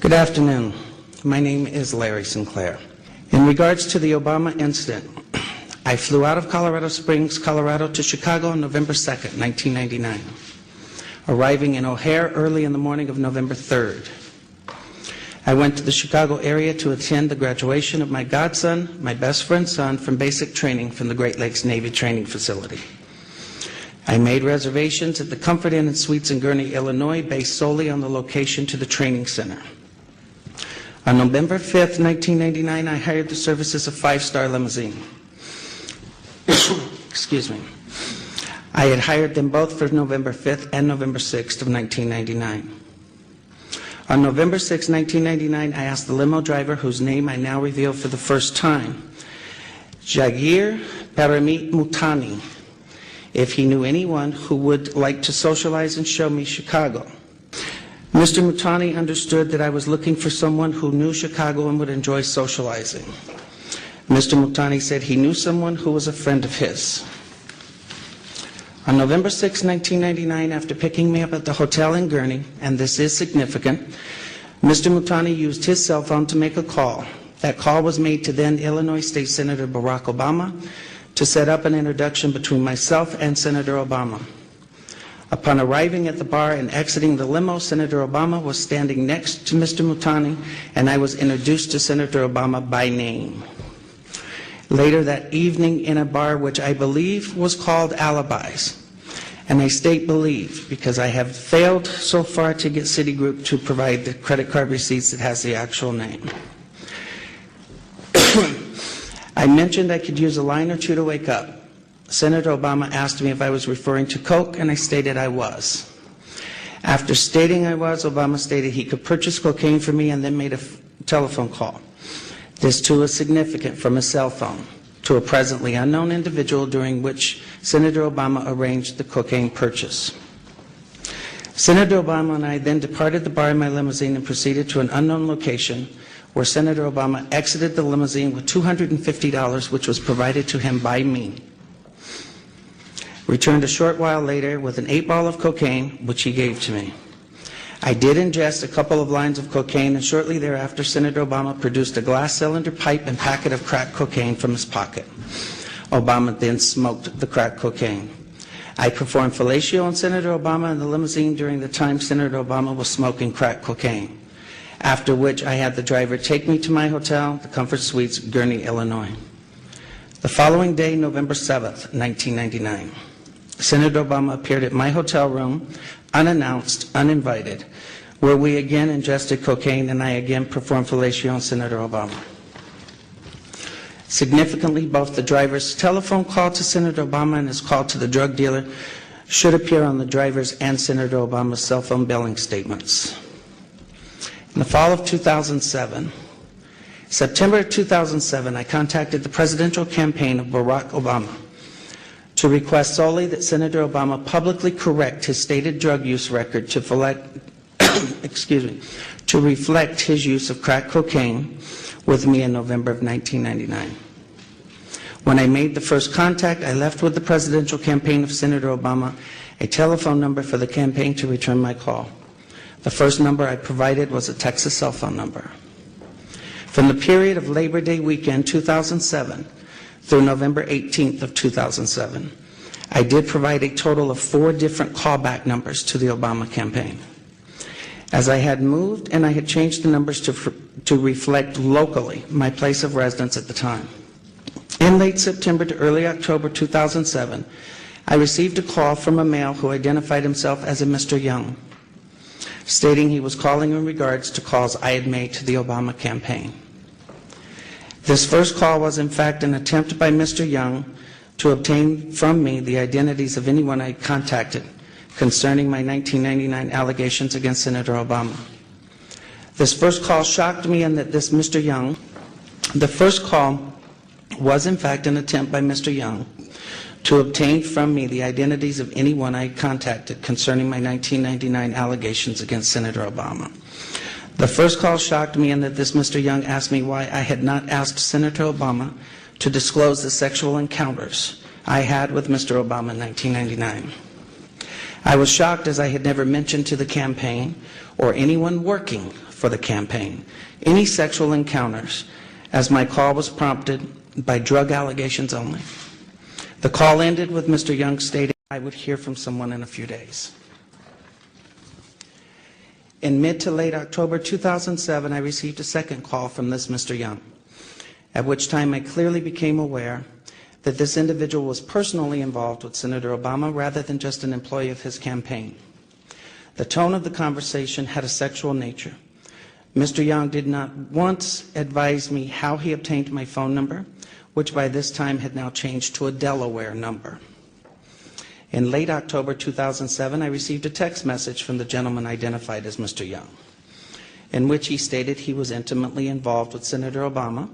Good afternoon. My name is Larry Sinclair. In regards to the Obama incident, I flew out of Colorado Springs, Colorado to Chicago on November 2nd, 1999, arriving in O'Hare early in the morning of November 3rd. I went to the Chicago area to attend the graduation of my godson, my best friend's son, from basic training from the Great Lakes Navy Training Facility. I made reservations at the Comfort Inn and Suites in Gurnee, Illinois, based solely on the location to the training center. On November 5th, 1999, I hired the services of Five-Star Limousine. Excuse me. I had hired them both for November 5th and November 6th of 1999. On November 6, 1999, I asked the limo driver, whose name I now reveal for the first time, Jagir Paramit Mutani, if he knew anyone who would like to socialize and show me Chicago. Mr. Mutani understood that I was looking for someone who knew Chicago and would enjoy socializing. Mr. Mutani said he knew someone who was a friend of his. On November 6, 1999, after picking me up at the hotel in Gurnee, and this is significant, Mr. Mutani used his cell phone to make a call. That call was made to then Illinois State Senator Barack Obama to set up an introduction between myself and Senator Obama. Upon arriving at the bar and exiting the limo, Senator Obama was standing next to Mr. Mutani, and I was introduced to Senator Obama by name. Later that evening, in a bar which I believe was called Alibis, and I state believe because I have failed so far to get Citigroup to provide the credit card receipts that has the actual name. I mentioned I could use a line or two to wake up. Senator Obama asked me if I was referring to coke, and I stated I was. After stating I was, Obama stated he could purchase cocaine for me and then made a telephone call. This too is significant, from a cell phone to a presently unknown individual, during which Senator Obama arranged the cocaine purchase. Senator Obama and I then departed the bar in my limousine and proceeded to an unknown location where Senator Obama exited the limousine with $250, which was provided to him by me. Returned a short while later with an 8-ball of cocaine, which he gave to me. I did ingest a couple of lines of cocaine, and shortly thereafter, Senator Obama produced a glass cylinder pipe and packet of crack cocaine from his pocket. Obama then smoked the crack cocaine. I performed fellatio on Senator Obama in the limousine during the time Senator Obama was smoking crack cocaine, after which I had the driver take me to my hotel, the Comfort Suites, Gurnee, Illinois. The following day, November 7th, 1999, Senator Obama appeared at my hotel room, unannounced, uninvited, where we again ingested cocaine, and I again performed fellatio on Senator Obama. Significantly, both the driver's telephone call to Senator Obama and his call to the drug dealer should appear on the driver's and Senator Obama's cell phone billing statements. In the fall of 2007, September 2007, I contacted the presidential campaign of Barack Obama to request solely that Senator Obama publicly correct his stated drug use record to reflect his use of crack cocaine with me in November of 1999. When I made the first contact, I left with the presidential campaign of Senator Obama a telephone number for the campaign to return my call. The first number I provided was a Texas cell phone number. From the period of Labor Day weekend 2007 through November 18th of 2007, I did provide a total of 4 different callback numbers to the Obama campaign. As I had moved and I had changed the numbers to reflect locally my place of residence at the time. In late September to early October 2007, I received a call from a male who identified himself as a Mr. Young, stating he was calling in regards to calls I had made to the Obama campaign. This first call was in fact an attempt by Mr. Young to obtain from me the identities of anyone I had contacted concerning my 1999 allegations against Senator Obama. This first call shocked me in that this Mr. Young, the first call was in fact an attempt by Mr. Young to obtain from me the identities of anyone I had contacted concerning my 1999 allegations against Senator Obama. The first call shocked me in that this Mr. Young asked me why I had not asked Senator Obama to disclose the sexual encounters I had with Mr. Obama in 1999. I was shocked, as I had never mentioned to the campaign or anyone working for the campaign, any sexual encounters, as my call was prompted by drug allegations only. The call ended with Mr. Young stating I would hear from someone in a few days. In mid to late October 2007, I received a second call from this Mr. Young, at which time I clearly became aware that this individual was personally involved with Senator Obama rather than just an employee of his campaign. The tone of the conversation had a sexual nature. Mr. Young did not once advise me how he obtained my phone number, which by this time had now changed to a Delaware number. In late October 2007, I received a text message from the gentleman identified as Mr. Young, in which he stated he was intimately involved with Senator Obama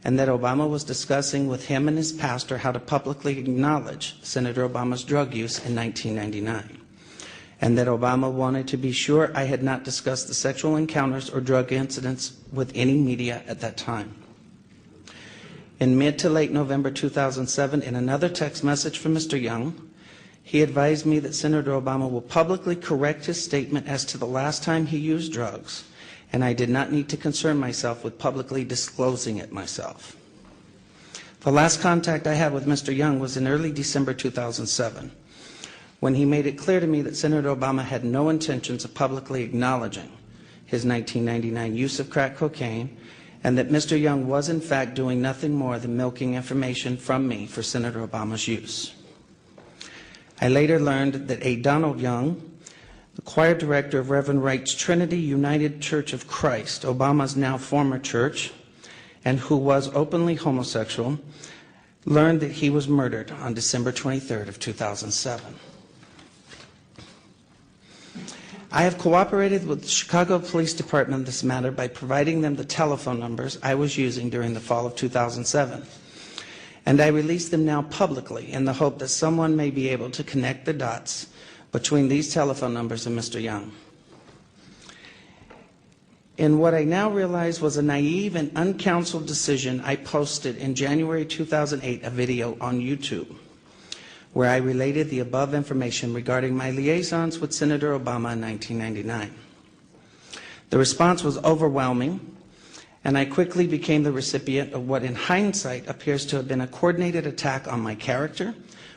and that Obama was discussing with him and his pastor how to publicly acknowledge Senator Obama's drug use in 1999, and that Obama wanted to be sure I had not discussed the sexual encounters or drug incidents with any media at that time. In mid to late November 2007, in another text message from Mr. Young, he advised me that Senator Obama will publicly correct his statement as to the last time he used drugs, and I did not need to concern myself with publicly disclosing it myself. The last contact I had with Mr. Young was in early December 2007, when he made it clear to me that Senator Obama had no intentions of publicly acknowledging his 1999 use of crack cocaine, and that Mr. Young was in fact doing nothing more than milking information from me for Senator Obama's use. I later learned that A. Donald Young, the choir director of Reverend Wright's Trinity United Church of Christ, Obama's now former church, and who was openly homosexual, learned that he was murdered on December 23rd of 2007. I have cooperated with the Chicago Police Department in this matter by providing them the telephone numbers I was using during the fall of 2007. And I release them now publicly in the hope that someone may be able to connect the dots between these telephone numbers and Mr. Young. In what I now realize was a naive and uncounseled decision, I posted in January 2008 a video on YouTube where I related the above information regarding my liaisons with Senator Obama in 1999. The response was overwhelming, and I quickly became the recipient of what in hindsight appears to have been a coordinated attack on my character,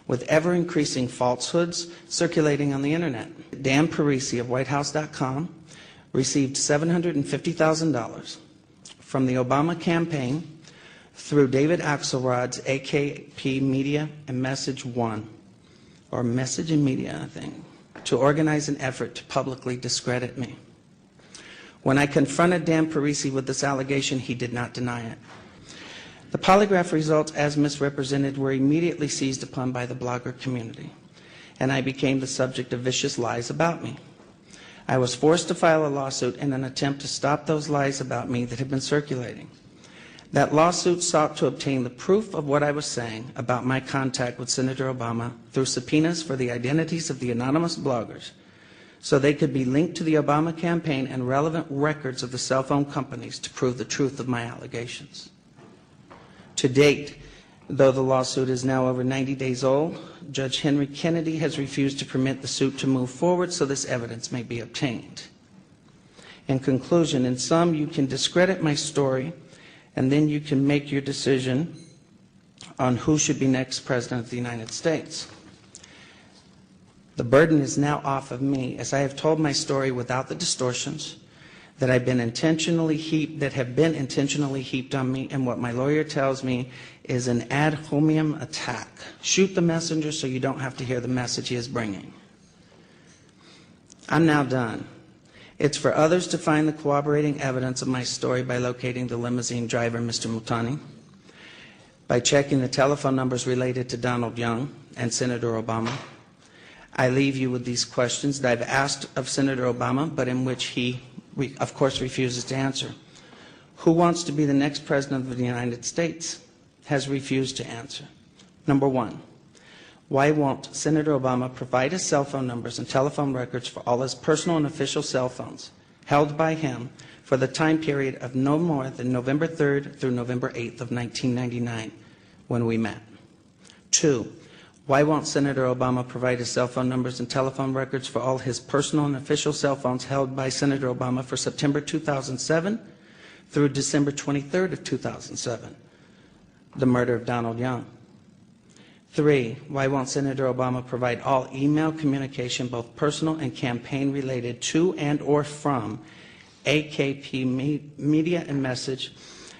with ever-increasing falsehoods circulating on the internet. Dan Parisi of WhiteHouse.com received $750,000 from the Obama campaign through David Axelrod's AKP Media and Message One, or Message and Media, I think, to organize an effort to publicly discredit me. When I confronted Dan Parisi with this allegation, he did not deny it. The polygraph results as misrepresented were immediately seized upon by the blogger community, and I became the subject of vicious lies about me. I was forced to file a lawsuit in an attempt to stop those lies about me that had been circulating. That lawsuit sought to obtain the proof of what I was saying about my contact with Senator Obama through subpoenas for the identities of the anonymous bloggers, so they could be linked to the Obama campaign and relevant records of the cell phone companies to prove the truth of my allegations. To date, though the lawsuit is now over 90 days old, Judge Henry Kennedy has refused to permit the suit to move forward so this evidence may be obtained. In conclusion, in sum, you can discredit my story, and then you can make your decision on who should be next President of the United States. The burden is now off of me, as I have told my story without the distortions that have been intentionally heaped on me, and what my lawyer tells me is an ad hominem attack. Shoot the messenger so you don't have to hear the message he is bringing. I'm now done. It's for others to find the corroborating evidence of my story by locating the limousine driver, Mr. Multani, by checking the telephone numbers related to Donald Young and Senator Obama. I leave you with these questions that I've asked of Senator Obama, but in which he, of course, refuses to answer. Who wants to be the next President of the United States? Has refused to answer. Number one, why won't Senator Obama provide his cell phone numbers and telephone records for all his personal and official cell phones held by him for the time period of no more than November 3rd through November 8th of 1999 when we met? Two, Why won't Senator Obama provide his cell phone numbers and telephone records for all his personal and official cell phones held by Senator Obama for September 2007 through December 23rd of 2007, the murder of Donald Young? 3, why won't Senator Obama provide all email communication, both personal and campaign related, to and or from AKP Media and Message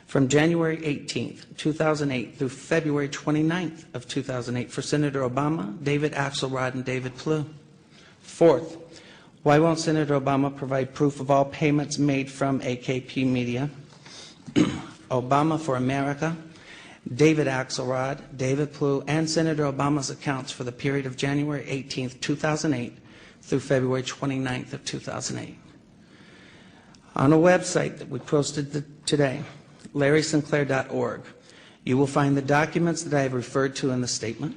from January 18th, 2008 through February 29th of 2008 for Senator Obama, David Axelrod, and David Plouffe? 4th, why won't Senator Obama provide proof of all payments made from AKP Media, Obama for America, David Axelrod, David Plouffe, and Senator Obama's accounts for the period of January 18th, 2008 through February 29th of 2008? On a website that we posted today, LarrySinclair.org, you will find the documents that I have referred to in the statement.